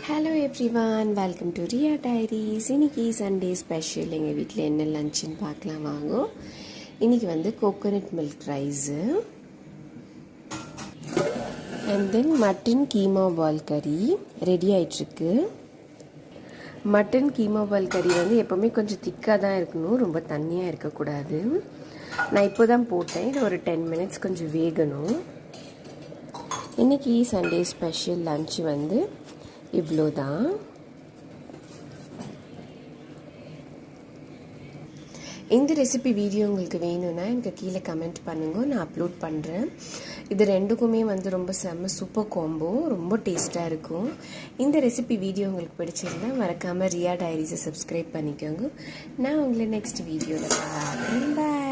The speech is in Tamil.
Hello everyone, welcome to Riya diaries. இன்றைக்கி சண்டே ஸ்பெஷல் எங்கள் வீட்டில் என்ன லஞ்சுன்னு பார்க்கலாம் வாங்கோ. இன்றைக்கி வந்து coconut milk rice and then mutton keema ball கறி ரெடி ஆகிட்டுருக்கு. மட்டன் கீமா பால் கறி வந்து எப்போவுமே கொஞ்சம் திக்காக தான் இருக்கணும், ரொம்ப தண்ணியாக இருக்கக்கூடாது. நான் இப்போ தான் போட்டேன், இது ஒரு 10 மினிட்ஸ் கொஞ்சம் வேகணும். இன்றைக்கி சண்டே ஸ்பெஷல் லன்ச் வந்து இவ்வளோதான். இந்த ரெசிபி வீடியோ உங்களுக்கு வேணும்னா எனக்கு கீழே கமெண்ட் பண்ணுங்க, நான் அப்லோட் பண்ணுறேன். இது ரெண்டுக்குமே வந்து ரொம்ப செம்ம சூப்பர் காம்போ, ரொம்ப டேஸ்ட்டாக இருக்கும். இந்த ரெசிபி வீடியோ உங்களுக்கு பிடிச்சிருந்தா மறக்காமல் ரியா டைரிஸை சப்ஸ்கிரைப் பண்ணிக்கோங்க. நான் உங்களை நெக்ஸ்ட் வீடியோவில் பார்க்குறேன். பாய்.